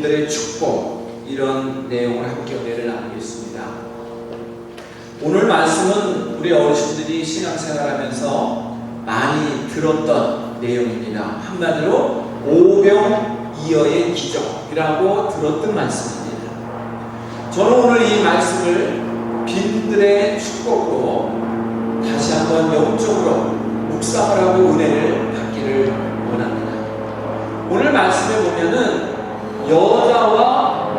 빈들의 축복, 이런 내용을 함께 은혜를 나누겠습니다. 오늘 말씀은 우리 어르신들이 신앙생활하면서 많이 들었던 내용입니다. 한마디로 오병이어의 기적이라고 들었던 말씀입니다. 저는 오늘 이 말씀을 빈들의 축복으로 다시 한번 영적으로 묵상을 하고 은혜를 받기를 원합니다. 오늘 말씀에 보면은 여자와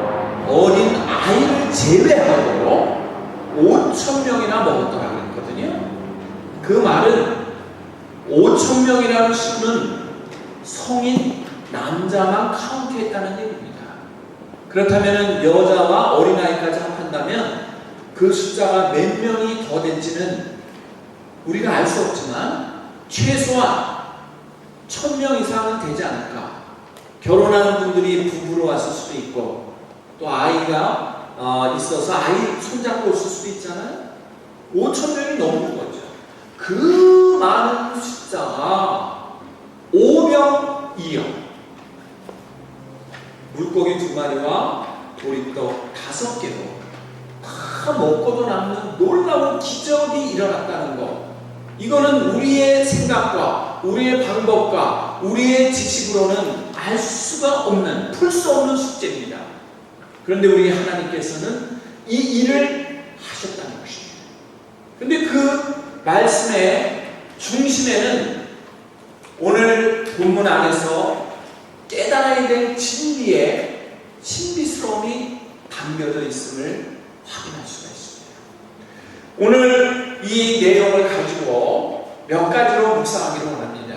어린 아이를 제외하고 5,000명이나 먹었더라고 했거든요. 그 말은 5,000명이라는 수는 성인 남자만 카운트했다는 얘기입니다. 그렇다면 여자와 어린아이까지 합한다면 그 숫자가 몇 명이 더 될지는 우리가 알 수 없지만 최소한 1,000명 이상은 되지 않을까. 결혼하는 분들이 부부로 왔을 수도 있고 또 아이가 있어서 아이 손잡고 있을 수도 있잖아요. 5,000명이 넘는 거죠. 그 많은 숫자가 오병이어, 물고기 2마리와 보리떡 5개로 다 먹고도 남는 놀라운 기적이 일어났다는 것. 이거는 우리의 생각과 우리의 방법과 우리의 지식으로는 알 수가 없는, 풀 수 없는 숙제입니다. 그런데 우리 하나님께서는 이 일을 하셨다는 것입니다. 그런데 그 말씀의 중심에는 오늘 본문 안에서 깨달아야 될 진리의 신비스러움이 담겨져 있음을 확인할 수가 있습니다. 오늘 이 내용을 가지고 몇 가지로 묵상하기를 원합니다.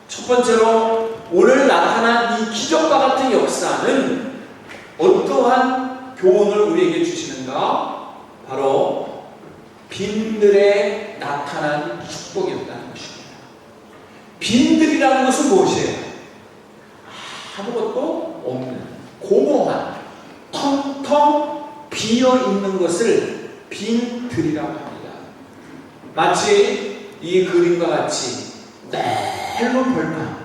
첫 번째로 오늘 나타난 이 기적과 같은 역사는 어떠한 교훈을 우리에게 주시는가? 바로 빈들에 나타난 축복이었다는 것입니다. 빈들이라는 것은 무엇이에요? 아무것도 없는, 공허한, 텅텅 비어있는 것을 빈들이라고 합니다. 마치 이 그림과 같이 넓은 벌판,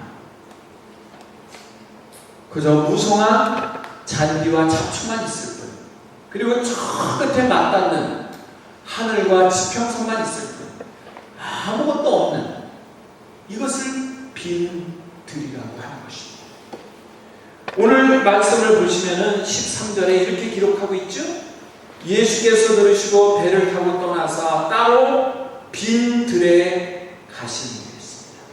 그저 무성한 잔디와 잡초만 있을 뿐, 그리고 저 끝에 맞닿는 하늘과 지평선만 있을 뿐, 아무것도 없는 이것을 빈들이라고 하는 것입니다. 오늘 말씀을 보시면은 13절에 이렇게 기록하고 있죠. 예수께서 들으시고 배를 타고 떠나서 따로 빈 들에 가시니 그랬습니다.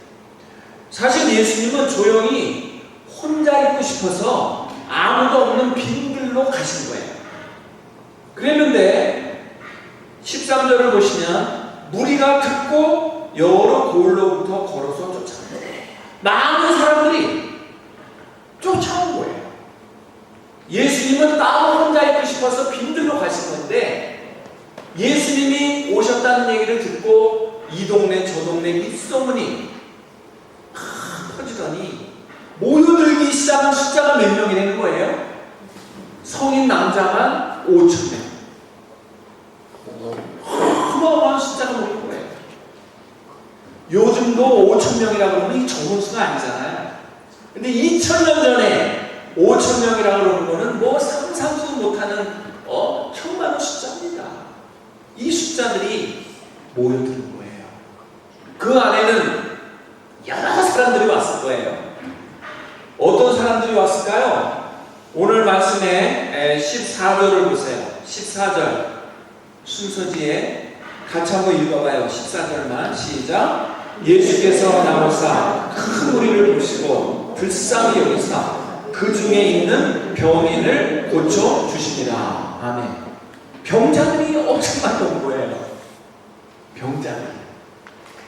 사실 예수님은 조용히 혼자 있고 싶어서 아무도 없는 빈 들로 가신 거예요. 그랬는데 13절을 보시면 무리가 듣고 여러 고을로부터 걸어서 쫓아온 거예요. 많은 사람들이 쫓아온 거예요. 예수님은 따로 혼자 있고 싶어서 빈들로 가신 건데 예수님이 오셨다는 얘기를 듣고 이 동네 저 동네 윗소문이 퍼지더니 모여들기 시작한 숫자가 몇 명이 되는 거예요? 성인 남자만 5,000명. 어마어마한 숫자가 모인 거예요. 요즘도 5,000명이라고 그러면 이 적은 수가 아니잖아요. 근데 2,000년 전에 5,000명이라고 그러는 거는 뭐 상상도 못하는 천만의 숫자입니다. 이 숫자들이 모여드는 거예요. 그 안에는 여러 사람들이 왔을 거예요. 어떤 사람들이 왔을까요? 오늘 말씀에 14절을 보세요. 14절 순서지에 같이 한번 읽어봐요. 14절만 시작. 예수께서 나오사 큰 무리를 보시고 불쌍히 여기사 그 중에 있는 병인을 고쳐 주시니라. 아멘. 병자들이 엄청 많이 온 거예요. 병자들.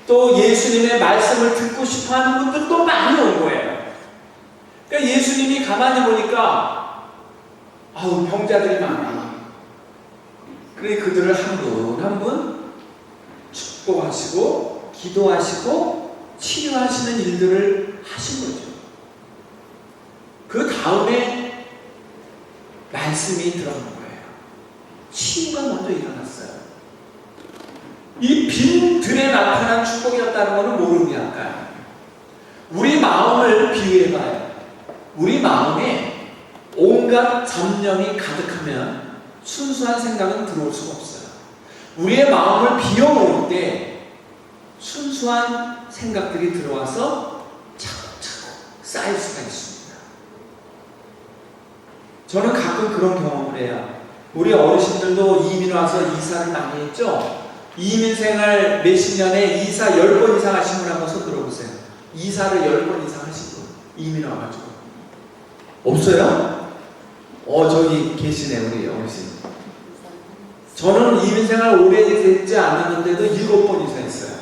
또 예수님의 말씀을 듣고 싶어하는 분들도 많이 온 거예요. 그러니까 예수님이 가만히 보니까 병자들이 많아. 그래 그들을 한 분 한 분 축복하시고 기도하시고 치료하시는 일들을 하신 거죠. 그 다음에 말씀이 들어간 거예요. 치유가 먼저 일어났어요. 이 빈 들에 나타난 축복이었다는 것은 뭘 의미할까요? 우리 마음을 비유해봐요. 우리 마음에 온 온갖 잡념이 가득하면 순수한 생각은 들어올 수가 없어요. 우리의 마음을 비워놓을 때 순수한 생각들이 들어와서 차곡차곡 쌓일 수가 있습니다. 저는 가끔 그런 경험을 해요. 우리 어르신들도 이민 와서 이사를 많이 했죠? 이민 생활 몇십 년에 이사 10번 이상 하신 분 한번 손 들어보세요. 이사를 10번 이상 하신 분, 이민 와가지고. 없어요? 저기 계시네, 우리 어르신. 저는 이민 생활 오래되지 않았는데도 7번 이상 했어요.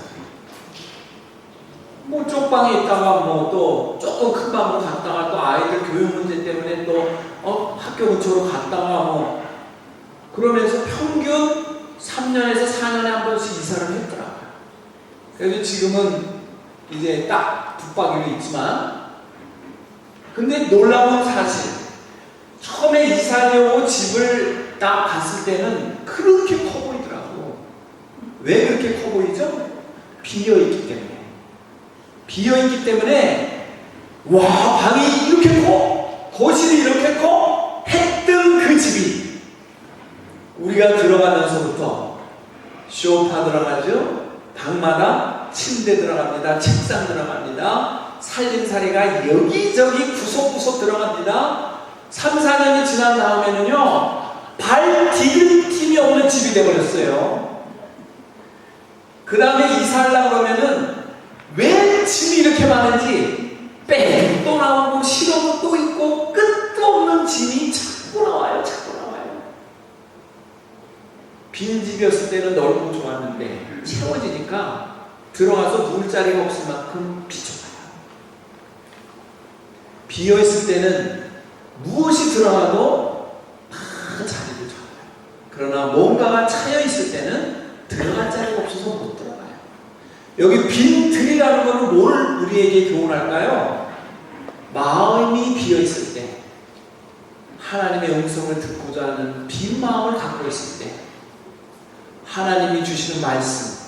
뭐 쪽방에 있다가 뭐 또 조금 큰 방으로 갔다가 또 아이들 교육 문제 때문에 또 학교 근처로 갔다가 뭐 그러면서 평균 3년에서 4년에 한 번씩 이사를 했더라고요. 그래서 지금은 이제 딱 붙박이로 있지만, 근데 놀라운 사실, 처음에 이사하려고 집을 딱 갔을 때는 그렇게 커 보이더라고. 왜 그렇게 커 보이죠? 비어있기 때문에. 비어있기 때문에 와, 방이 이렇게 커, 거실이 이렇게 커 했던 그 집이 우리가 들어가면서부터 소파 들어가죠, 방마다 침대 들어갑니다, 책상 들어갑니다, 살림살이가 여기저기 구석구석 들어갑니다. 3, 4년이 지난 다음에는요, 발 디딜 틈이 없는 집이 되어버렸어요. 그 다음에 이사하려고 그러면은 왜 짐이 이렇게 많은지 뺑 또 나오고 실어도 또 있고 끝도 없는 짐이 자꾸 나와요. 자꾸 나와요. 빈 집이었을 때는 넓고 좋았는데 채워지니까 들어가서 누울 자리가 없을 만큼 비좁아요. 비어있을 때는 무엇이 들어가도 다 자리를 잡아요. 그러나 뭔가가 차여있을 때는 들어갈 자리가 없어서 못 들어가요. 여기 빈 틀이라는 것은 뭘 우리에게 교훈할까요? 마음이 비어있을 때, 하나님의 음성을 듣고자 하는 빈 마음을 갖고 있을 때, 하나님이 주시는 말씀,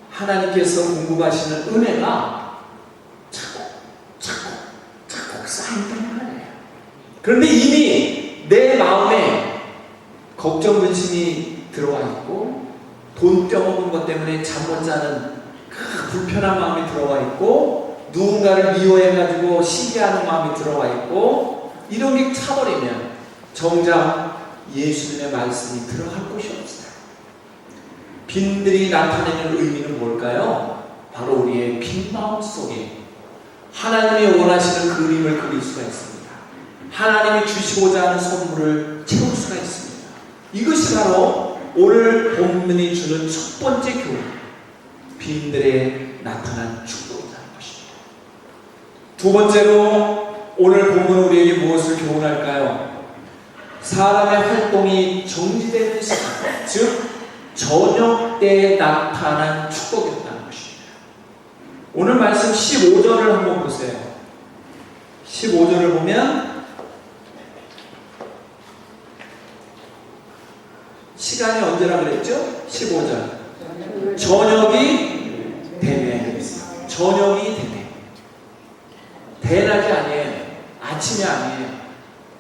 하나님께서 공급하시는 은혜가 차곡 쌓인다는 거예요. 그런데 이미 내 마음에 걱정, 근심이 들어와 있고, 돈 떼어먹은 것 때문에 잠 못 자는 그 불편한 마음이 들어와 있고, 누군가를 미워해가지고 시기하는 마음이 들어와 있고, 이런 게 차버리면 정작 예수님의 말씀이 들어갈 곳이 없어요. 빈들이 나타내는 의미는 뭘까요? 바로 우리의 빈 마음 속에 하나님이 원하시는 그림을 그릴 수가 있습니다. 하나님이 주시고자 하는 선물을 채울 수가 있습니다. 이것이 바로 오늘 본문이 주는 첫 번째 교훈, 빈들에 나타난 축복이라는 것입니다. 두 번째로 오늘 본문 우리에게 무엇을 교훈할까요? 사람의 활동이 정지되는 시간, 즉 저녁 때에 나타난 축복이었다는 것입니다. 오늘 말씀 15절을 한번 보세요. 15절을 보면 시간이 언제라 그랬죠? 15절. 저녁이 되네. 저녁이 되네. 대낮이 아니에요. 아침이 아니에요.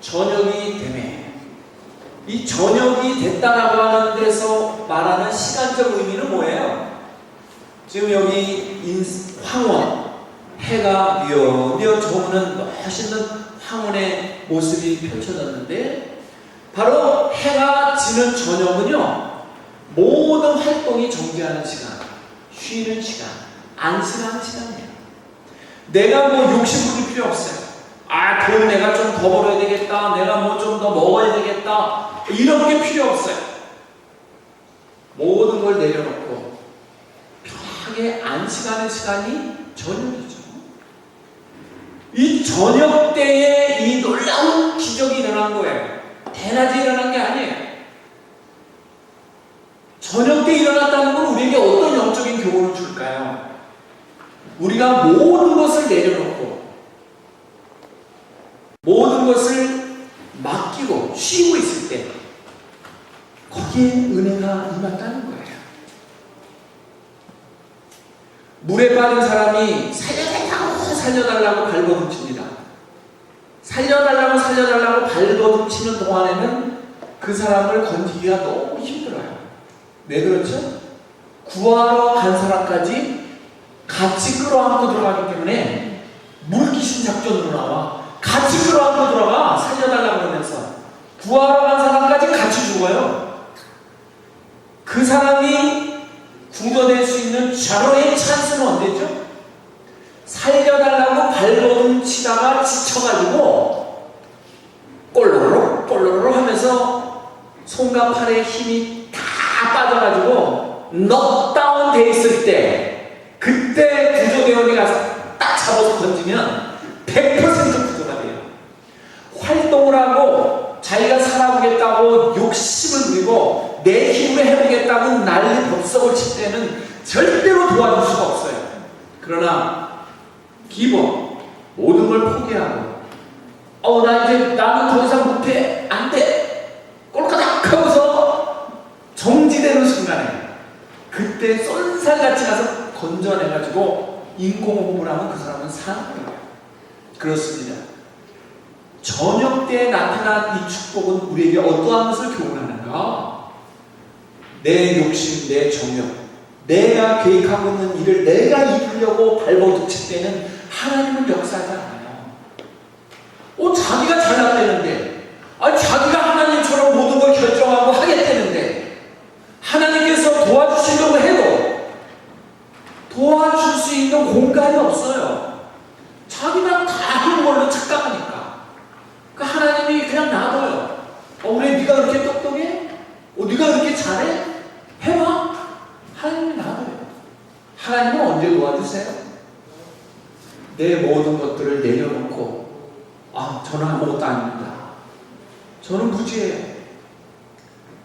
저녁이 되네. 이 저녁이 됐다라고 하는 데서 말하는 시간적 의미는 뭐예요? 지금 여기 황혼, 해가 뉘어 저무는 멋있는 황혼의 모습이 펼쳐졌는데, 바로 해가 지는 저녁은요, 모든 활동이 정지하는 시간, 쉬는 시간, 안식하는 시간이에요. 내가 뭐 욕심 부릴 필요 없어요. 돈 내가 좀 더 벌어야 되겠다, 내가 뭐 좀 더 먹어야 되겠다, 이런 게 필요 없어요. 모든 걸 내려놓고 편하게 안식하는 시간이 저녁이죠. 이 저녁 때에 이 놀라운 기적이 일어난 거예요. 대낮에 일어난 게 아니에요. 저녁 때 일어났다는 건 우리에게 어떤 영적인 교훈을 줄까요? 우리가 모든 것을 내려놓고 모든 것을 맡기고 쉬고 있을 때 거기에 은혜가 임한다는 거예요. 물에 빠진 사람이 살려달라고 발버둥칩니다. 살려달라고 발버둥치는 동안에는 그 사람을 건지기가 너무 힘들어요. 왜 그렇죠? 구하러 간 사람까지 같이 끌어안고 들어가기 때문에 물귀신 작전으로 나와. 같이 끌어안고 들어가. 살려달라고 그러면서 구하러 간 사람까지 같이 죽어요. 그 사람이 구조될 수 있는 절호의 찬스는 언제죠? 살려달라고 발버둥 치다가 지쳐가지고 꼴로로 하면서 손과 팔에 힘이 다 빠져가지고 넉다운 돼 있을 때, 그때 구조대원이 가서 딱 잡아서 던지면 100% 구조가 돼요. 활동을 하고 자기가 살아보겠다고 욕심을 부리고 내 힘으로 해보겠다고 난리 법석을 칠 때는 절대로 도와줄 수가 없어요. 그러나 기본 모든 걸 포기하고 나는 더 이상 못해, 안 돼, 꼴까닥 하고서 정지되는 순간에 그때 쏜살같이 가서 건져내가지고 인공호흡을 하면 그 사람은 사는 거예요. 그렇습니다. 저녁 때 나타난 이 축복은 우리에게 어떠한 것을 교훈하는가? 내 욕심, 내 정욕, 내가 계획하고 있는 일을 내가 이루려고 발버둥칠 때는 하나님은 역사하지 않아요. 자기가 잘났다는데, 자기가 하나님처럼 모든 걸 결정하고 하겠다는데, 하나님께서 도와주시려고 해도 도와줄 수 있는 공간이 없어요. 자기가 다 하는 걸로 착각하니까. 하나님이 그냥 놔둬요. 그래, 네가 그렇게 똑똑해? 네가 그렇게 잘해? 해봐. 하나님이 놔둬요. 하나님은 언제 도와주세요? 내 모든 것들을 내려놓고 저는 아무것도 아닙니다. 저는 무지해요.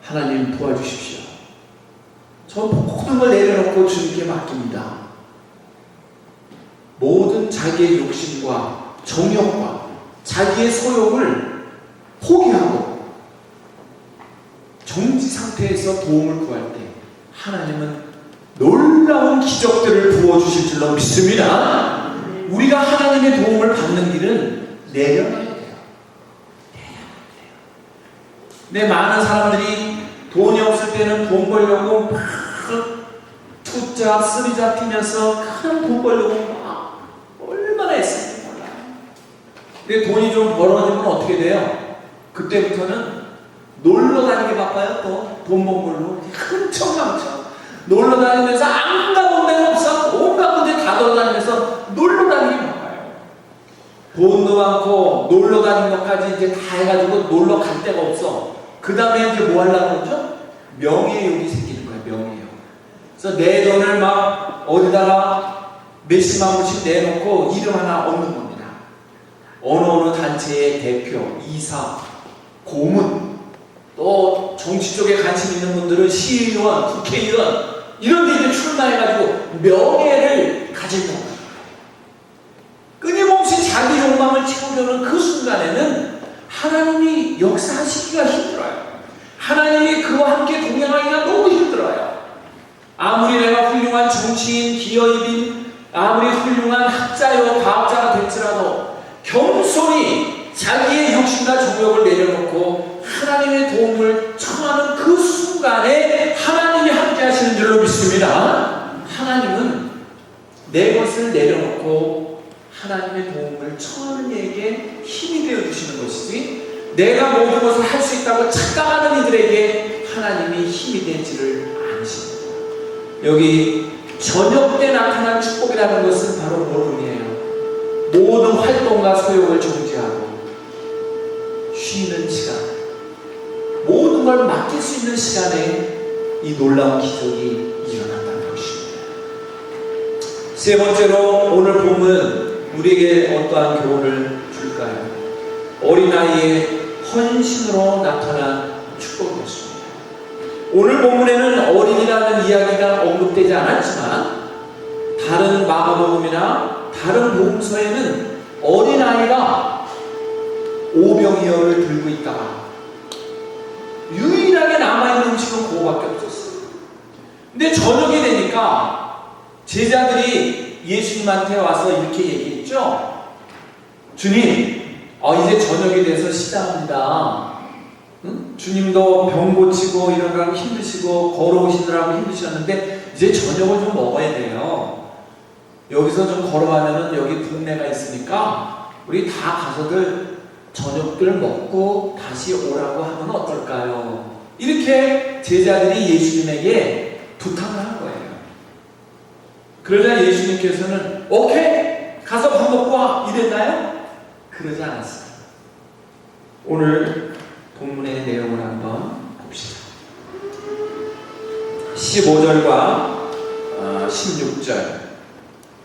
하나님 도와주십시오. 저 모든 걸 내려놓고 주님께 맡깁니다. 모든 자기의 욕심과 정욕과 자기의 소욕을 포기하고 정지 상태에서 도움을 구할 때 하나님은 놀라운 기적들을 부어주실 줄로 믿습니다. 우리가 하나님의 도움을 받는 길은 내려놔야 돼요. 많은 사람들이 돈이 없을 때는 돈 벌려고 막 투잡, 쓰리잡 뛰면서 큰 돈 벌려고 막 얼마나 애쓰는지 몰라요. 근데 돈이 좀 벌어지면 어떻게 돼요? 그때부터는 놀러 다니기 바빠요. 또 돈 번 걸로 흥청망청 놀러 다니면서 안 가본 데가 없어. 온갖 군데 다 돌아다니면서 놀러 다니기 바빠요. 돈도 많고 놀러 다니는 것까지 이제 다 해가지고 놀러 갈 데가 없어. 그 다음에 이제 뭐 하려고 그러죠? 명예욕이 생기는 거예요. 명예욕. 그래서 내 돈을 막 어디다가 몇십만 원씩 내놓고 이름 하나 얻는 겁니다. 어느 단체의 대표, 이사, 고문, 또 정치 쪽에 관심 있는 분들은 시의원, 국회의원 이런 데 이제 출마해가지고 명예를 가지는 거예요. 끊임없이 자기 욕망을 채우려는 그 순간에는 하나님이 역사하시기가 힘들어요. 하나님이 그와 함께 동행하기가 너무 힘들어요. 아무리 내가 훌륭한 정치인, 기업인, 아무리 훌륭한 학자요 과학자가 될지라도 겸손히 자기의 욕심과 정욕을 내려놓고 하나님의 도움을 청하는 그 순간에 하나님이 함께 하시는 줄로 믿습니다. 하나님은 내 것을 내려놓고 하나님의 도움을 청하는 이에게 힘이 되어 주시는 것이지, 내가 모든 것을 할 수 있다고 착각하는 이들에게 하나님이 힘이 되지를 않으십니다. 여기 저녁 때 나타난 축복이라는 것은 바로 뭘 의미해요? 모든 활동과 소욕을 정지하고 쉬는 시간, 모든 걸 맡길 수 있는 시간에 이 놀라운 기적이 일어난다는 것입니다. 세 번째로 오늘 본문 우리에게 어떠한 교훈을 줄까요? 어린아이의 헌신으로 나타난 축복이었습니다. 오늘 본문에는 어린이라는 이야기가 언급되지 않았지만 다른 마가복음이나 다른 복음서에는 어린아이가 오병이어를 들고 있다가 유일하게 남아있는 음식은 그거밖에 없었어요. 근데 저녁이 되니까 제자들이 예수님한테 와서 이렇게 얘기했죠. 주님, 이제 저녁이 돼서 시작합니다. 응? 주님도 병 고치고 이러느라고 힘드시고 걸어오시느라고 힘드셨는데 이제 저녁을 좀 먹어야 돼요. 여기서 좀 걸어가면은 여기 동네가 있으니까 우리 다 가서들 저녁들 먹고 다시 오라고 하면 어떨까요? 이렇게 제자들이 예수님에게 부탁을 한 거예요. 그러자 예수님께서는 오케이! 가서 밥 먹고 와! 이랬나요? 그러지 않았어요. 오늘 본문의 내용을 한번 봅시다. 15절과 16절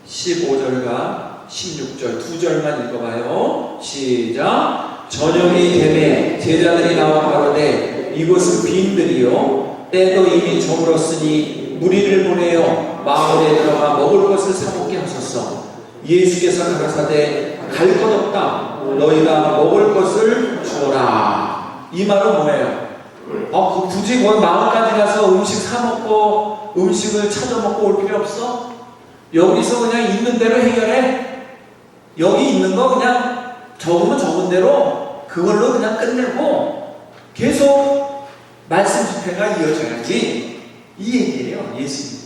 15절과 16절 두 절만 읽어봐요. 시작. 저녁이 되매 제자들이 나와 가로되 이곳은 빈들이요 때도 이미 저물었으니 무리를 보내어 마을에 들어가 먹을 것을 사먹게 하소서. 예수께서 가라사대 갈 것 없다. 너희가 먹을 것을 주어라. 이 말은 뭐예요? 굳이 마을까지 가서 음식 사먹고 음식을 찾아 먹고 올 필요 없어? 여기서 그냥 있는 대로 해결해. 여기 있는 거 그냥 적으면 적은 대로 그걸로 그냥 끝내고 계속 말씀 집회가 이어져야지. 이 얘기예요, 예수님.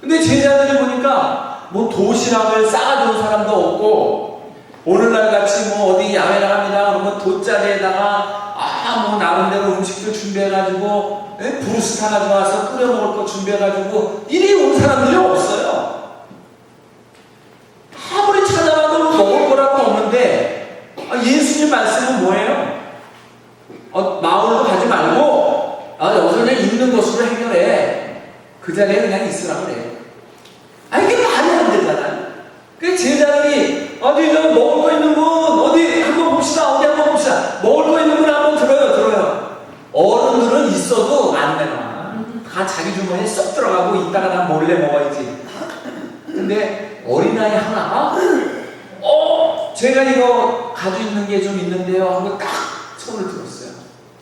근데 제자들이 보니까 뭐 도시락을 싸가지고 사람도 없고 오늘날 같이 뭐 어디 야외 나갑니다 그러면 돗자리에다가 뭐 나름대로 음식도 준비해가지고 브루스타 가져와서 끓여 먹을 거 준비해가지고 이리 온 사람들이 없어요. 아무리 찾아봐도 먹을 거라고 없는데 예수님 말씀은 뭐예요? 마을로 가지 말고 여기서 그냥 있는 것으로 해결해. 그 자리에 그냥 있으라고 그래. 이게 말이 안 되잖아요. 그 제자들이 어디 좀 먹을 거 있는 분 어디 한번 봅시다. 어디 한번 봅시다. 먹을 거 있는 분 한번 들어요. 어른들은 있어도 안 내놔. 다 자기 주머니에 쏙 들어가고 이따가 난 몰래 먹어야지. 근데 어린아이 하나가 제가 이거 가지고 있는 게 좀 있는데요 하고 딱 손을 들었어요.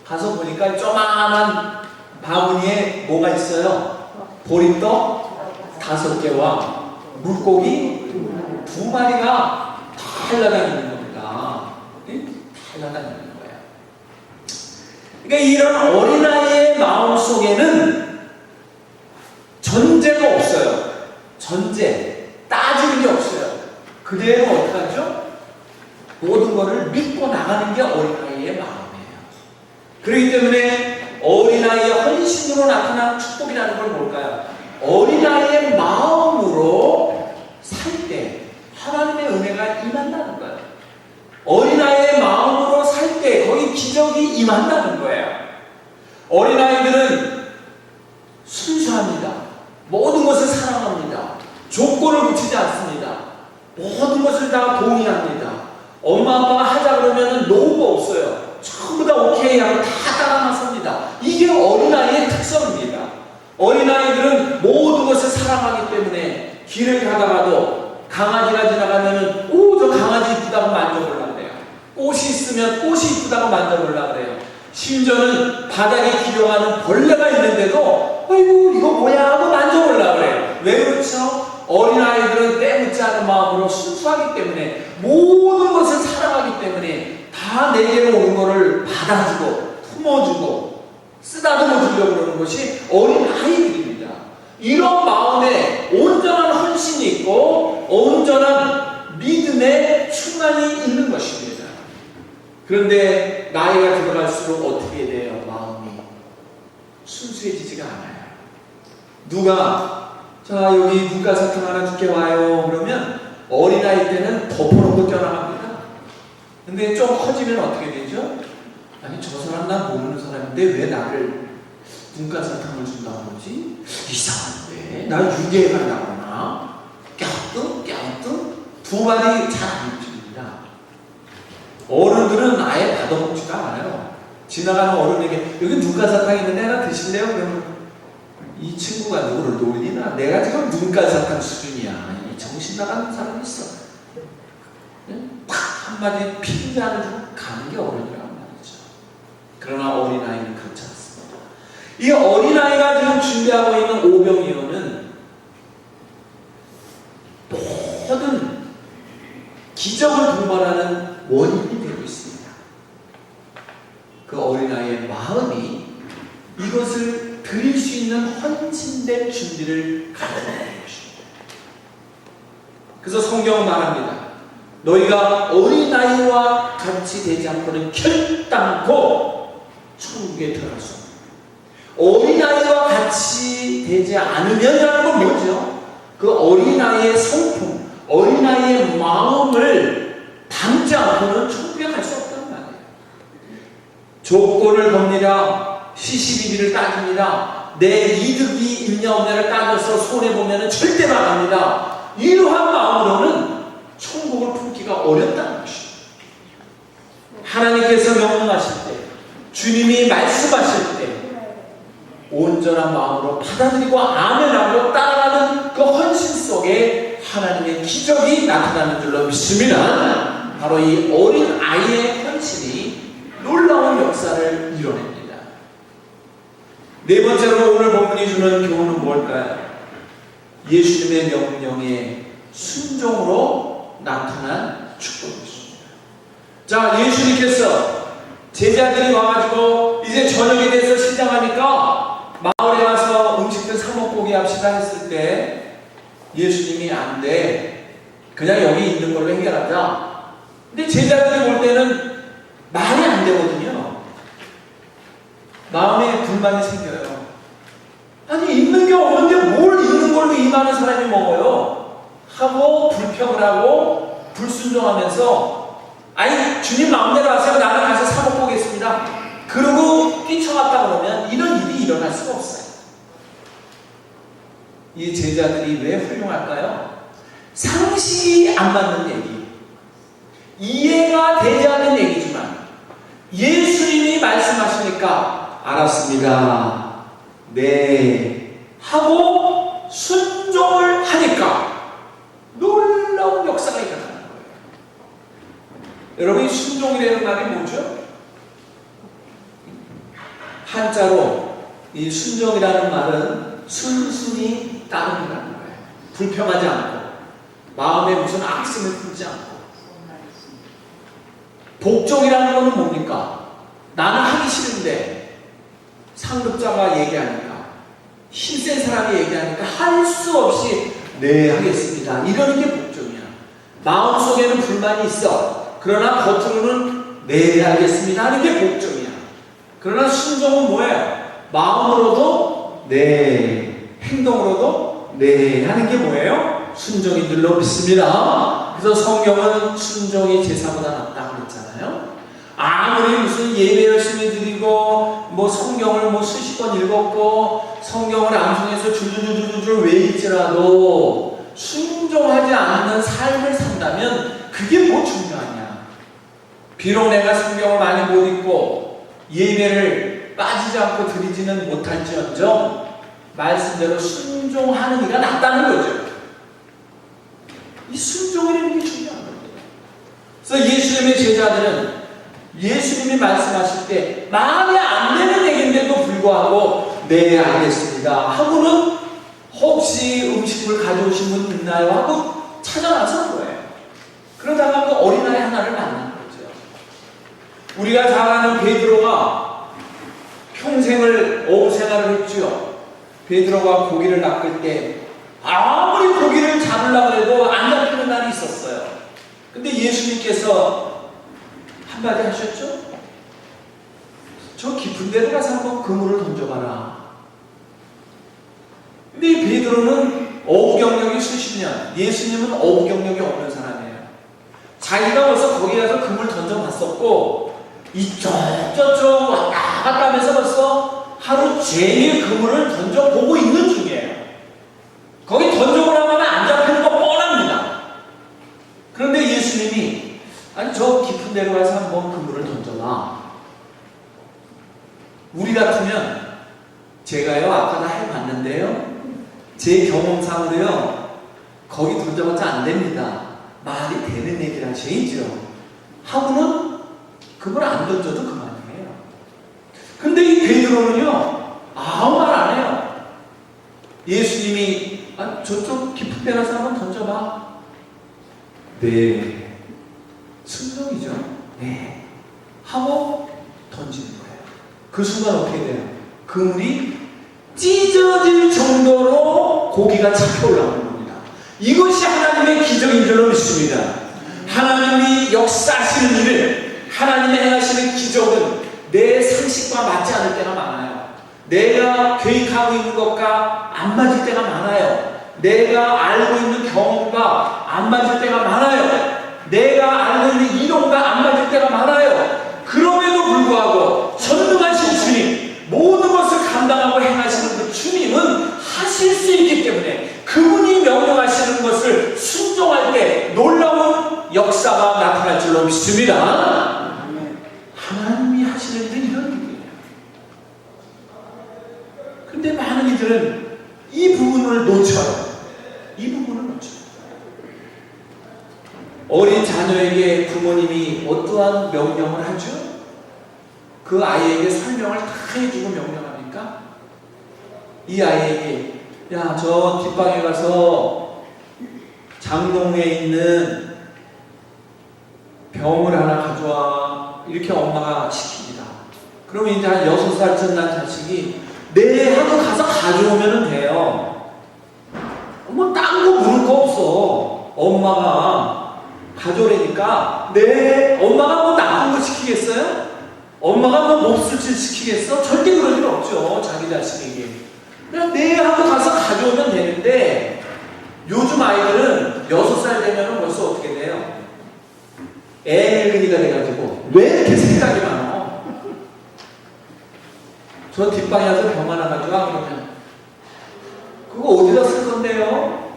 가서 보니까 조그만한 바구니에 뭐가 있어요? 보리떡 5개와 물고기 2마리가 달라다니는 겁니다. 달라다니는 거예요. 그러니까 이런 어린아이의 마음 속에는 전제가 없어요. 전제, 따지는 게 없어요. 그대로 어떡하죠? 모든 것을 믿고 나가는 게 어린아이의 마음이에요. 그렇기 때문에 어린아이의 헌신으로 나타난 축복이라는 걸 뭘까요? 어린아이의 마음으로 살 때 하나님의 은혜가 임한다는 거예요. 어린아이의 마음으로 살 때 거기 기적이 임한다는 거예요. 어린아이들은 순수합니다. 모든 것을 사랑합니다. 조건을 붙이지 않습니다. 모든 것을 다 동의합니다. 엄마 아빠가 하자 그러면 노가 없어요. 전부 다 오케이 하고 다 따라 나섭니다. 이게 어린아이의 특성입니다. 어린아이들은 모든 것을 사랑하기 때문에 길을 가다가도 강아지가 지나가면은 저 강아지 이쁘다고 만져보려고 그래요. 꽃이 있으면 꽃이 이쁘다고 만져보려고 그래요. 심지어는 바닥에 기어가는 벌레가 있는데도 아이고 이거 뭐야 하고 만져보려고 그래요. 왜 그렇죠? 어린아이들은 때묻지 않은 마음으로 순수하기 때문에 모든 것을 사랑하기 때문에 다 내게로 오는 것을 받아주고 품어주고 쓰다듬어 주려고 그러는 것이 어린아이들입니다. 이런 마음에 온전한 헌신이 있고 온전한 믿음의 충만이 있는 것입니다. 그런데 나이가 들어갈수록 어떻게 돼요? 마음이 순수해지지가 않아요. 누가 자 여기 눈가사탕 하나 줄게 와요 그러면 어린아이 때는 덮어놓고 뛰어나갑니다. 근데 좀 커지면 어떻게 되죠? 아니 저 사람 나 모르는 사람인데 왜 나를 눈가사탕을 준다고 그러지? 이상한데 나 유괴가 나거나 갸우뚱 두 발이 잘 안 움직입니다. 어른들은 아예 받아먹지도 않아요. 지나가는 어른에게 여기 눈가사탕 있는데 하나 드실래요? 그러면 이 친구가 누구를 놀리나? 내가 지금 눈가사탕 수준이야. 이 정신 나가는 사람이 있어. 팍 한마디 핀잔을 주고 가는 게 어른이란 말이죠. 그러나 어린아이는 그렇지 않습니다. 이 어린아이가 지금 준비하고 있는 오병이어는 모든 기적을 동반하는 원인이 되고 있습니다. 준비를 가져야 하는 것입니다. 그래서 성경은 말합니다. 너희가 어린아이와 같이 되지 않고는 결단코 천국에 들어갈 수 없다. 어린아이와 같이 되지 않으면이라는 건 뭐죠? 그 어린아이의 성품, 어린아이의 마음을 담지 않고는 천국에 갈 수 없다는 말이에요. 조건을 겁니다. 시시비비를 따집니다. 내 이득이 있냐 없냐를 따져서 손해보면 절대 나갑니다. 이러한 마음으로는 천국을 품기가 어렵다는 것입니다. 하나님께서 명령하실 때, 주님이 말씀하실 때 온전한 마음으로 받아들이고 아멘하고 따라가는 그 헌신 속에 하나님의 기적이 나타나는 줄로 믿습니다. 바로 이 어린 아이의 헌신이 놀라운 역사를 이뤄냅니다. 네 번째로 오늘 본문이 주는 교훈은 뭘까요? 예수님의 명령에 순종으로 나타난 축복이었습니다. 자, 예수님께서 제자들이 와가지고 이제 저녁에 대해서 시장하니까 마을에 가서 음식들 사 먹고 오게 합시다 했을 때 예수님이 안 돼. 그냥 여기 있는 걸로 해결하자. 근데 제자들이 볼 때는 말이 안 되거든요. 마음에 불만이 생겨요. 아니 있는 게 없는데 뭘 있는 걸로 이 많은 사람이 먹어요? 하고 불평을 하고 불순종하면서 아니 주님 마음대로 하세요. 나는 가서 사 먹고 오겠습니다. 그러고 뛰쳐갔다 그러면 이런 일이 일어날 수가 없어요. 이 제자들이 왜 훌륭할까요? 상식이 안 맞는 얘기, 이해가 되지 않는 얘기지만 예수님이 말씀하시니까 알았습니다. 네 하고 순종을 하니까 놀라운 역사가 일어나는 거예요. 여러분, 이 순종이라는 말이 뭐죠? 한자로 이 순종이라는 말은 순순히 따른다는 거예요. 불평하지 않고 마음에 무슨 악심을 품지 않고. 복종이라는 것은 뭡니까? 나는 하기 싫은데 상급자가 얘기하니까, 힘센 사람이 얘기하니까 할 수 없이 네 하겠습니다. 이러는 게 복종이야. 마음속에는 불만이 있어. 그러나 겉으로는 네 알겠습니다 하는 게 복종이야. 그러나 순종은 뭐예요? 마음으로도 네, 행동으로도 네 하는 게 뭐예요? 순종인 줄로 믿습니다. 그래서 성경은 순종이 제사보다 낫다고 그랬잖아요. 아무리 무슨 예배 열심히 드리고 뭐 성경을 뭐 수십 번 읽었고 성경을 암송해서 줄줄줄줄 외일지라도 순종하지 않는 삶을 산다면 그게 뭐 중요하냐. 비록 내가 성경을 많이 못 읽고 예배를 빠지지 않고 드리지는 못할지언정 말씀대로 순종하는 이가 낫다는 거죠. 이 순종이라는 게 중요한 겁니다. 그래서 예수님의 제자들은 예수님이 말씀하실 때 마음에 안 되는 얘기인데도 불구하고 네 알겠습니다 하고는 혹시 음식을 가져오신 분 있나요? 하고 찾아나선 거예요. 그러다가 그 어린아이 하나를 만난 거죠. 우리가 잘 아는 베드로가 평생을 어부 생활을 했죠. 베드로가 고기를 낚을 때 아무리 고기를 잡으려고 해도 안 잡히는 날이 있었어요. 근데 예수님께서 한마디 하셨죠? 저 깊은 데로 가서 한번 그물을 던져봐라. 근데 이 베드로는 어부 경력이 수십 년, 예수님은 어부 경력이 없는 사람이에요. 자기가 벌써 거기 가서 그물 던져봤었고 이쪽 저쪽 왔다 갔다 하면서 벌써 하루 종일 그물을 던져보고 있는 중이에요. 거기 던져보라고 하면 안 잡히는 거 뻔합니다. 그런데 예수님이 아니 저 깊은 데로 가서 한번 그물을 던져봐. 우리 같으면 제가요 아까 다 해봤는데요 제 경험상으로요 거기 던져봤자 안 됩니다. 말이 되는 얘기를 하셔야죠 하고는 그걸 안 던져도 그만이에요. 근데 이 베드로는요 아무 말 안 해요. 예수님이 아, 저쪽 깊은 데 가서 한번 던져봐. 네 순종이죠. 네 하고 던지는 거예요. 그 순간 어떻게 돼요? 그물이 찢어질 정도로 고기가 잡혀 올라오는 겁니다. 이것이 하나님의 기적인 줄로 믿습니다. 하나님이 역사하시는 일을, 하나님이 행하시는 기적은 내 상식과 맞지 않을 때가 많아요. 내가 계획하고 있는 것과 안 맞을 때가 많아요. 내가 알고 있는 경험과 안 맞을 때가 많아요. 내가 알고 있는 이론과 안 맞을 때가 많아요. 그럼에도 불구하고 전능하신 주님, 모든 것을 감당하고 행하시는 그 주님은 하실 수 있기 때문에 그분이 명령하시는 것을 순종할 때 놀라운 역사가 나타날 줄로 믿습니다. 하나님이 하시는 일은 이런 일이에요. 그런데 많은 이들은 이 부분을 놓쳐요. 이 부분을 놓쳐요. 어린 자녀에게 부모님이 어떠한 명령을 하죠? 그 아이에게 설명을 다 해주고 명령합니까? 이 아이에게 야, 저 뒷방에 가서 장롱에 있는 병을 하나 가져와, 이렇게 엄마가 시킵니다. 그러면 이제 한 6살쯤 난 자식이 네 하고 가서 가져오면 돼요. 뭐 딴 거 물을 거 없어. 엄마가 가져오라니까 네, 엄마가 뭐 나쁜 거 시키겠어요? 엄마가 뭐 몹쓸 짓 시키겠어? 절대 그럴 일 없죠. 자기 자식에게. 그냥 네 하고 가서 가져오면 되는데, 요즘 아이들은 6살 되면 벌써 어떻게 돼요? 애 늙은이가 돼가지고 왜 이렇게 생각이 많아? 저 뒷방에 가서 병 하나 가져와. 그러면 그거 어디다 쓸 건데요?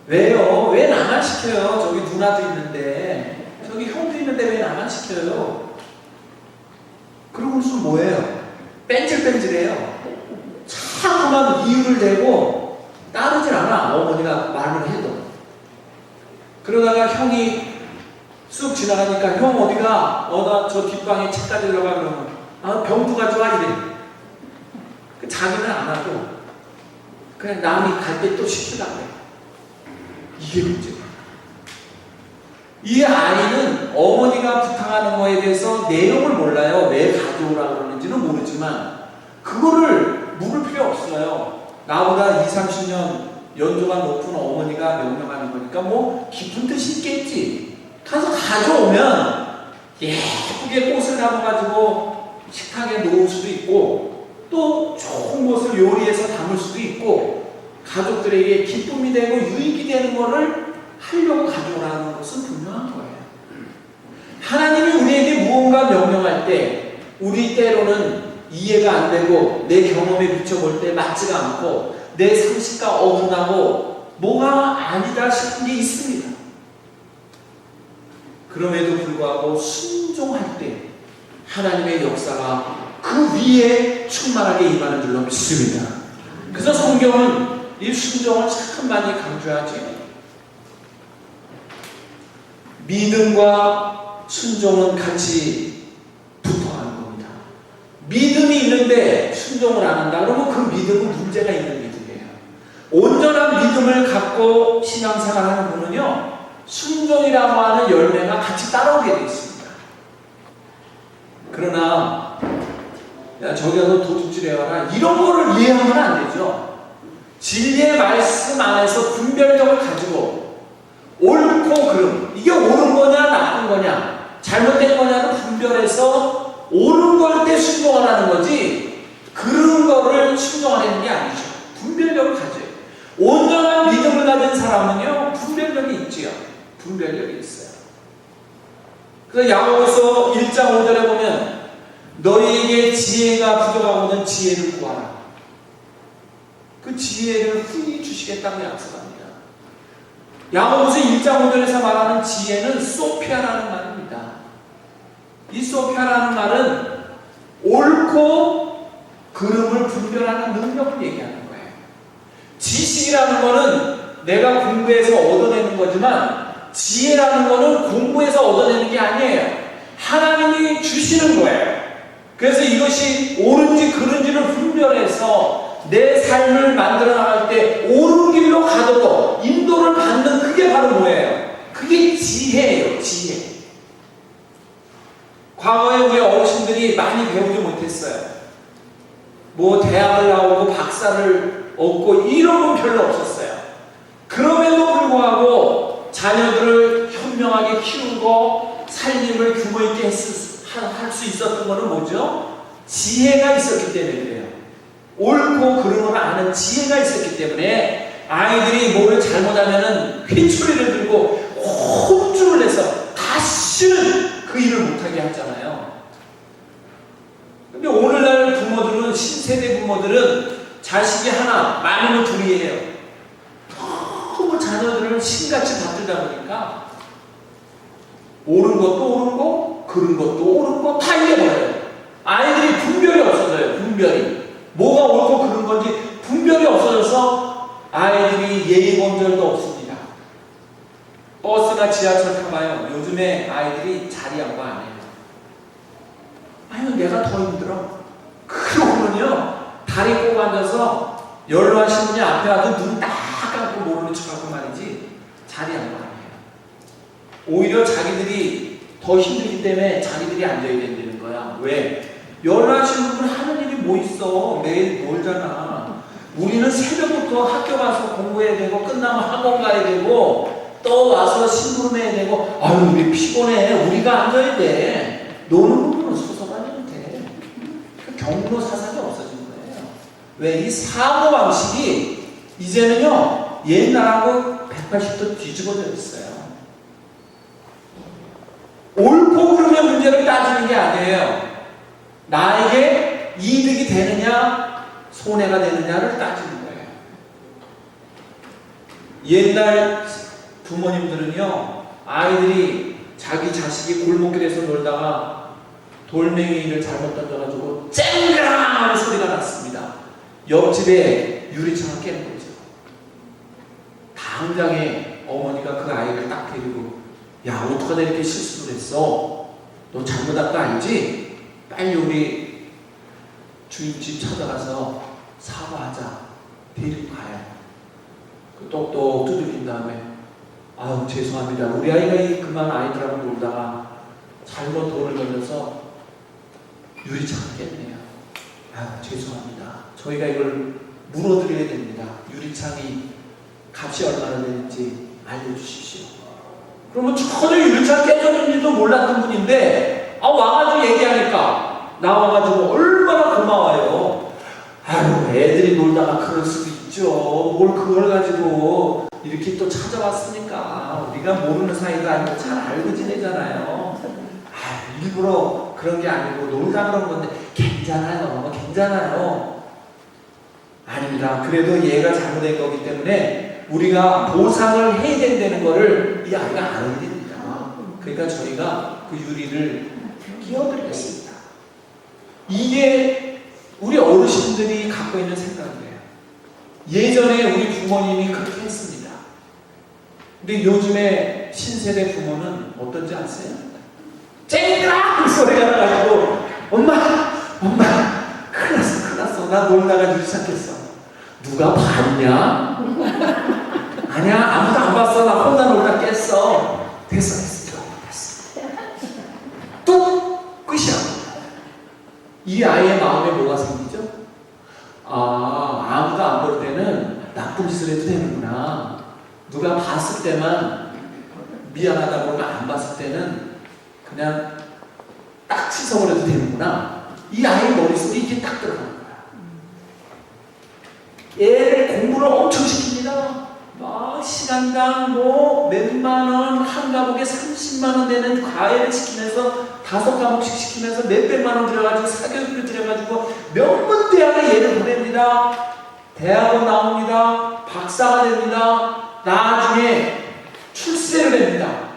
왜요? 왜 나만 시켜요? 저기 누나도 있는데, 저기 형도 있는데 왜 나만 시켜요? 그러고 무슨 뭐예요? 뺀질뺀질해요. 자꾸만 이유를 대고 따르질 않아. 어머니가 말을 해도. 그러다가 형이 쑥 지나가니까 형 어디가? 나 저 뒷방에 책 가지러 가. 그러면 병도 가져와 이래. 자기는 안 하고 그냥 남이 갈 때 또 시키려고 해. 이게 문제예요. 이 아이는 어머니가 부탁하는 거에 대해서 내용을 몰라요. 왜 가져오라고 그러는지는 모르지만 그거를 물을 필요 없어요. 나보다 20, 30년 연조가 높은 어머니가 명령하는 거니까 뭐 깊은 뜻이 있겠지. 가서 가져오면 예쁘게 꽃을 담아가지고 식탁에 놓을 수도 있고, 또 좋은 것을 요리해서 담을 수도 있고, 가족들에게 기쁨이 되고 유익이 되는 것을 하려고 가져오라는 것은 분명한 거예요. 하나님이 우리에게 무언가 명령할 때 우리 때로는 이해가 안 되고 내 경험에 비춰볼 때 맞지가 않고 내 상식과 어긋나고 뭐가 아니다 싶은 게 있습니다. 그럼에도 불구하고 순종할 때 하나님의 역사가 그 위에 충만하게 임하는 줄로 믿습니다. 그래서 성경은 이 순종을 참 많이 강조하지. 믿음과 순종은 같이 붙어가는 겁니다. 믿음이 있는데 순종을 안 한다 그러면 그 믿음은 문제가 있는 믿음이에요. 온전한 믿음을 갖고 신앙생활하는 분은요, 순종이라고 하는 열매가 같이 따라오게 되어 있습니다. 그러나 야, 저기 가서 도둑질 해와라, 이런 거를 이해하면 안 되죠. 진리의 말씀 안에서 분별력을 가지고 옳고 그름, 이게 옳은 거냐 나쁜 거냐 잘못된 거냐를 분별해서 옳은 걸 때 순종하라는 거지, 그런 거를 순종하는 게 아니죠. 분별력을 가져요. 온전한 믿음을 가진 사람은요, 분별력이 있지요. 분별력이 있어요. 그래서 야고보서 1장 5절에 보면 너희에게 지혜가 부족하거든 지혜를 구하라. 그 지혜를 후히 주시겠다고 약속합니다. 야고보서 1장 5절에서 말하는 지혜는 소피아라는 말입니다. 이 소피아라는 말은 옳고 그름을 분별하는 능력을 얘기하는 거예요. 지식이라는 거는 내가 공부해서 얻어내는 거지만 지혜라는 거는 공부해서 얻어내는 게 아니에요. 하나님이 주시는 거예요. 그래서 이것이 옳은지 그른지를 분별해서 내 삶을 만들어 나갈 때 옳은 길로 가도록 인도를 받는, 그게 바로 뭐예요? 그게 지혜예요. 지혜. 과거에 우리 어르신들이 많이 배우지 못했어요. 뭐 대학을 나오고 박사를 얻고 이런 건 별로 없었어요. 그럼에도 불구하고 자녀들을 현명하게 키우고 살림을 규모 있게 할 수 있었던 것은 뭐죠? 지혜가 있었기 때문에 그래요. 옳고 그른 걸 아는 지혜가 있었기 때문에 아이들이 뭐를 잘못하면은 휘초리를 들고 혼쭐을 내서 다시는 그 일을 못하게 하잖아요. 근데 오늘날 부모들은, 신세대 부모들은 자식이 하나, 많으면 둘이에요. 너무 자녀들을 신같이 다투다 보니까 옳은 것도 옳은 거, 그른 것도 옳은 거 다 잃어버려요. 아이들이 분별이 없어져요. 분별이. 뭐가 옳고 그른 건지 분별이 없어져서 아이들이 예의범절도 없습니다. 버스나 지하철 타봐요. 요즘에 아이들이 자리 양보 안 해요. 아유, 내가 더 힘들어. 그러면요, 다리 꼬고 앉아서 연로하신 분이 앞에 와도 눈 딱 감고 모르는 척하고 말이지 자리 양보 안 해요. 오히려 자기들이 더 힘들기 때문에 자기들이 앉아야 된다는 거야. 왜? 연로하신 분은 하는 일이 뭐 있어. 매일 놀잖아. 우리는 새벽부터 학교 가서 공부해야 되고, 끝나면 학원 가야 되고, 또 와서 심부름해야 되고, 아유, 우리 피곤해. 우리가 앉아야 돼. 노는 부분은 서서 다니면 돼. 그 경로 사상이 없어진 거예요. 왜? 이 사고방식이 이제는요, 옛날하고 180도 뒤집어져 있어요. 옳고 그름의 문제를 따지는 게 아니에요. 나에게 이득이 되느냐, 손해가 되느냐를 따지는 거예요. 옛날 부모님들은요, 아이들이 자기 자식이 골목길에서 놀다가 돌멩이를 잘못 던져가지고 쨍그랑 하는 소리가 났습니다. 옆집에 유리창을 깨는 거죠. 당장에 어머니가 그 아이를 딱 데리고, 야, 어떡하다 이렇게 실수를 했어? 너 잘못한 거 알지? 빨리 우리 주인집 찾아가서 사과하자. 데리고 가요. 그 똑똑 두들긴 다음에, 아유, 죄송합니다. 우리 아이가 그만 아이들하고 놀다가 잘못 돌을 던져서 유리창을 깼네요. 아유, 죄송합니다. 저희가 이걸 물어드려야 됩니다. 유리창이 값이 얼마나 되는지 알려주십시오. 그러면 전혀 유리창 깨졌는지도 몰랐던 분인데, 와가지고 얘기하니까 나와가지고 얼마나 고마워요. 아유, 애들이 놀다가 그럴 수도 있죠. 뭘 그걸 가지고 이렇게 또 찾아왔으니까 우리가 모르는 사이도 아니고 잘 알고 지내잖아요. 일부러 그런 게 아니고 놀다 그런 건데 괜찮아요. 괜찮아요. 아닙니다. 그래도 얘가 잘못된 거기 때문에 우리가 보상을 해야 된다는 거를 이 아이가 알아야 됩니다. 그러니까 저희가 그 유리를 끼워드리겠습니다. 이게 우리 어르신들이 갖고 있는 생각이에요. 예전에 우리 부모님이 그렇게 했습니다. 근데 요즘에 신세대 부모는 어떤지 아세요? 쨍그랑 소리가 나가지고 엄마 큰일 났어. 나 놀다가 유리창 깼어. 누가 봤냐? 아니야, 아무도 안 봤어. 나 혼자 놀다 깼어. 됐어. 뚝! 끝이야. 이 아이의 마음에 뭐가 생기죠? 아무도 안 볼 때는 나쁜 짓을 해도 되는구나. 누가 봤을 때만 미안하다 그러면 안 봤을 때는 그냥 딱 씻어버려도 되는구나. 이 아이 머릿속에 이게 딱 들어가는 거야. 애를 공부를 엄청 시킵니다. 시간당 몇만원, 한 과목에 30만원 되는 과외를 시키면서 5과목씩 시키면서 몇백만원 들여가지고 사교육비를 들여가지고 명문대학에 얘를 보냅니다. 대학원 나옵니다. 박사가 됩니다. 나중에 출세를 합니다.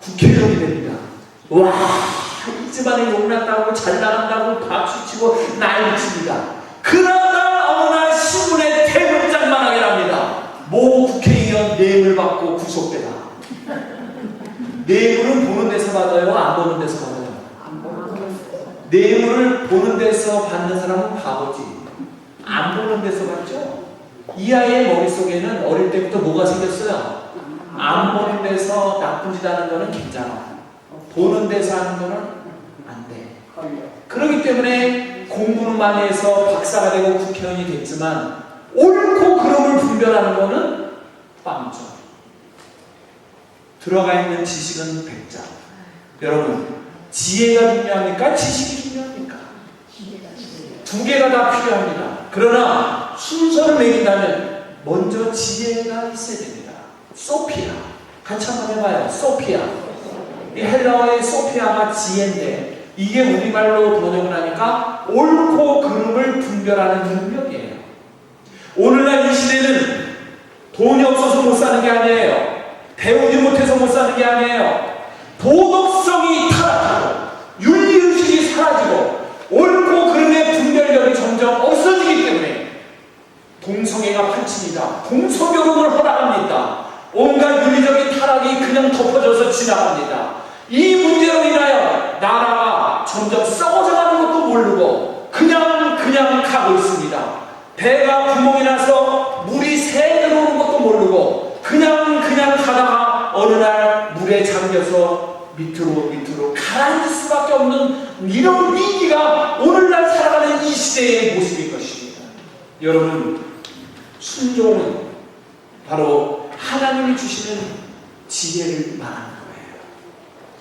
국회의원이 됩니다. 와, 이 집안에 용났다고 잘 나간다고 박수치고 난리칩니다. 그러다 어느 날 신문에 대문짝만하게 납니다. 모 국회의원 뇌물 받고 구속되다. 뇌물은 보는 데서 받아요? 안 보는 데서 받아요? 뇌물을 보는 데서 받는 사람은 바보지. 안 보는 데서 받죠? 이 아이의 머릿속에는 어릴 때부터 뭐가 생겼어요? 안 보는 데서 나쁜 짓 하는 거는 괜찮아. 보는 데서 하는 거는 안 돼. 그렇기 때문에 공부는 많이 해서 박사가 되고 국회의원이 됐지만 옳고 그름을 분별하는 거는 빵점. 들어가 있는 지식은 100점. 여러분, 지혜가 중요합니까? 지식이 중요합니까? 두 개가 다 필요합니다. 그러나 순서를 매긴다면 먼저 지혜가 있어야 됩니다. 소피아. 같이 한번 해봐요. 소피아. 이 헬라어의 소피아가 지혜인데 이게 우리말로 번역을 하니까 옳고 그름을 분별하는 능력이에요. 오늘날 이 시대는 돈이 없어서 못 사는 게 아니에요. 배우지 못해서 못 사는 게 아니에요. 도덕성이 타락하고 윤리의식이 사라지고 옳고 그름의 분별력이 점점 없어지기 때문에 동성애가 판칩니다. 동성결혼을 허락합니다. 온갖 윤리적인 타락이 그냥 덮어져서 지나갑니다. 이 문제로 인하여 나라가 점점 썩어져가는 것도 모르고 그냥 가고 있습니다. 배가 구멍이 나서 물이 새 들어오는 것도 모르고 그냥 가다가 어느 날 물에 잠겨서 밑으로 가라앉을 수밖에 없는 이런 위기가 오늘날 살아가는 이 시대의 모습일 것입니다. 여러분, 순종은 바로 하나님이 주시는 지혜를 말하는 거예요.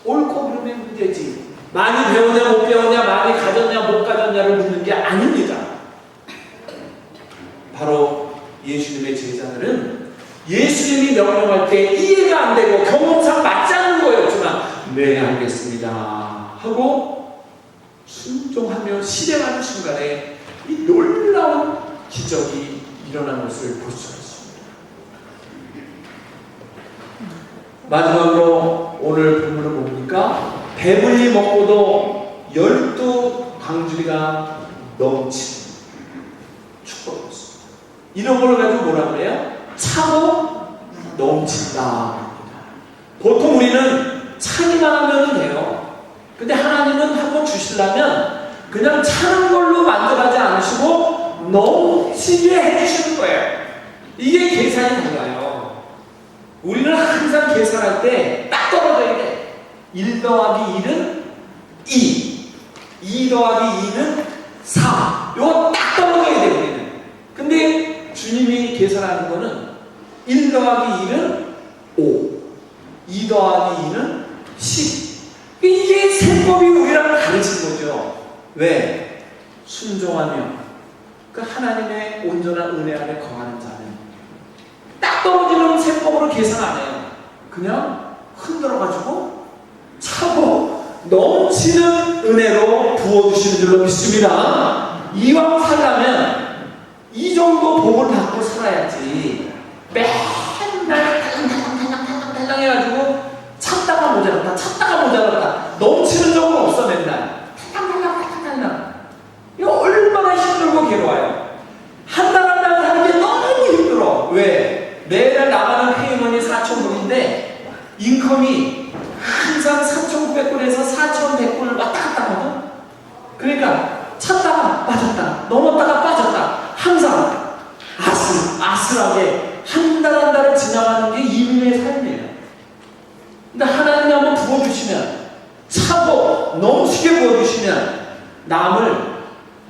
옳고 그름의 문제지. 많이 배우냐 못 배우냐, 많이 가졌냐 못 가졌냐를 묻는 게 아닙니다. 바로 예수님의 제자들은 예수님이 명령할 때 이해가 안 되고 경험상 맞지 않는 거였지만 네 알겠습니다 하고 순종하며 실행하는 순간에 이 놀라운 기적이 일어난 것을 볼 수가 있습니다. 마지막으로 오늘 본문을 보니까 배불리 먹고도 12광주리가 넘치는 축복이었습니다. 이런 걸 가지고 뭐라 그래요? 차고 넘친다. 보통 우리는 차기만 하면 돼요. 근데 하나님은 한번 주시려면 그냥 차는 걸로 만족하지 않으시고 넘치게 해주시는 거예요. 이게 계산이 달라요. 우리는 항상 계산할 때 딱 떨어져야 돼. 1 더하기 1은 2, 2 더하기 2는 4. 이거 딱 떨어져야 돼 우리는. 근데 주님이 계산하는 거는 1 더하기 1은 5, 2 더하기 2는 10. 이게 세법이 우리랑 다르신 거죠. 왜? 순종하며 그 하나님의 온전한 은혜 안에 거하는 자는 딱 떨어지는 세법으로 계산 안 해요. 그냥 흔들어가지고 차고 넘치는 은혜로 부어주시는 줄로 믿습니다. 이왕 살려면 이 정도 복을 받고 살아야지 맨날 달랑 해가지고 찾다가 모자랐다 넘치는 적은 없어. 맨날 달랑 이거 얼마나 힘들고 괴로워요. 한 달 사는 게 너무 힘들어. 왜? 매달 나가는 페이먼이 4,000불인데 인컴이 항상 3,900불에서 4,100불 왔다 갔다 하거든. 그러니까 찾다가 빠졌다 넘었다가 빠졌다 항상 아슬아슬하게 한 달을 지나가는 게 이민의 삶이에요. 근데 하나님이 한번 부어주시면 차고 넘치게 부어주시면 남을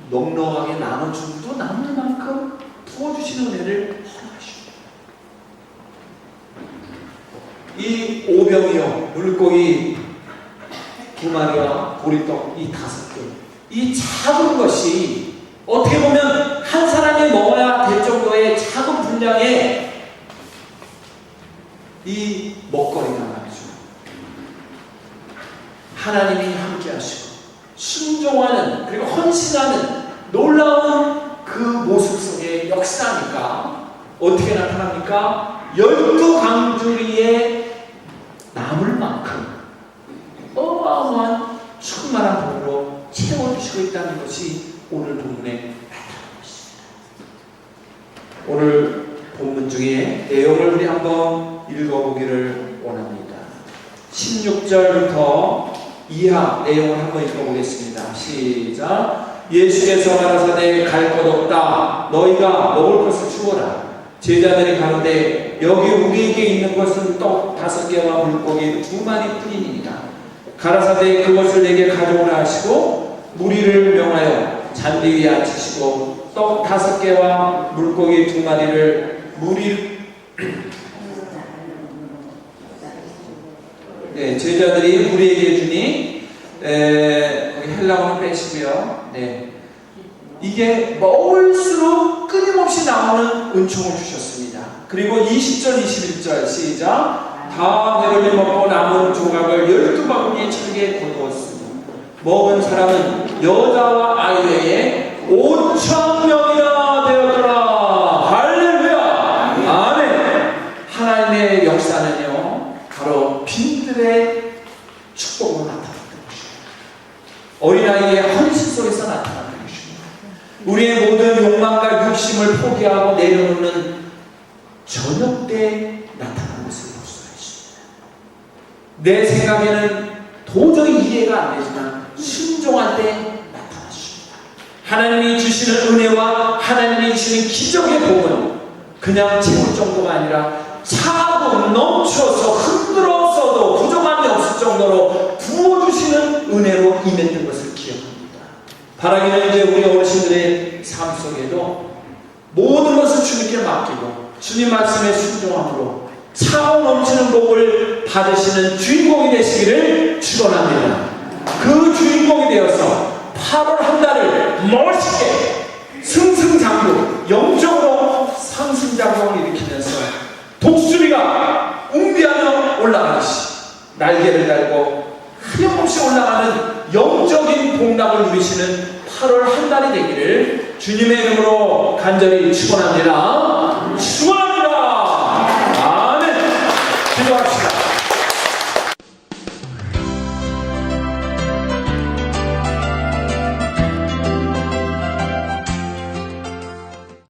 넉넉하게 나눠주고도 남을 만큼 부어주시는 은혜를 허락하십니다. 이 오병이어 물고기 2마리와 보리떡 이 5개, 이 작은 것이 어떻게 보면 한 사람이 먹어야 될 정도의 작은 분량의 이 먹거리가 말이죠. 하나님이 함께 하시고 순종하는 그리고 헌신하는 놀라운 그 모습 속에 역사하니까 어떻게 나타납니까? 12광주리에 남을 만큼 어마어마한 충만한 복으로 채워주시고 있다는 것이 오늘 본문에 나타나고 있습니다. 오늘 본문 중에 내용을 우리 한번 읽어보기를 원합니다. 16절부터 이하 내용을 한번 읽어보겠습니다. 시작. 예수께서 가라사대 갈 것 없다. 너희가 먹을 것을 주어라. 제자들이 가는데 여기 우리에게 있는 것은 떡 5개와 물고기 2마리 뿐이니라. 가라사대 그것을 내게 가져오라 하시고 무리를 명하여 잔디 위에 앉히시고 떡 5개와 물고기 2마리를 제자들이 무리에게 주니 거기 헬라어는 빼시고요. 이게 먹을수록 끊임없이 나오는 은총을 주셨습니다. 그리고 20절 21절 시작. 다 배불리 먹고 남은 조각을 12바구니에 차게 거두었으니 먹은 사람은 여자와 아이 외에 5,000명이나 되었더라. 할렐루야. 아멘. 하나님의 역사는요 바로 빈들의 축복으로 나타났던 것입니다. 어린아이의 헌신 속에서 나타났던 것입니다. 우리의 모든 욕망과 욕심을 포기하고 내려놓는 저녁 때 나타나는 것을 볼 수가 있습니다. 내 생각에는 도저히 이해가 안 되지만 순종할 때 나타나십니다. 하나님이 주시는 은혜와 하나님이 주시는 기적의 복은 그냥 채울 정도가 아니라 차고 넘쳐서 흔들어서도 부족함이 없을 정도로 부어주시는 은혜로 임했던 것을 기억합니다. 바라기는 이제 우리 어르신들의 삶 속에도 모든 것을 주님께 맡기고 주님 말씀에 순종함으로 차고 넘치는 복을 받으시는 주인공이 되시기를 축원합니다. 그 주인공이 되어서 8월 한 달을 멋있게 승승장구 영적으로 상승작용을 일으키면서 독수리가 웅비하며 올라가듯이 날개를 달고 하염없이 올라가는 영적인 복락을 누리시는 8월 한 달이 되기를 주님의 이름으로 간절히 축원합니다. 축원합니다. 아멘. 기도합시다.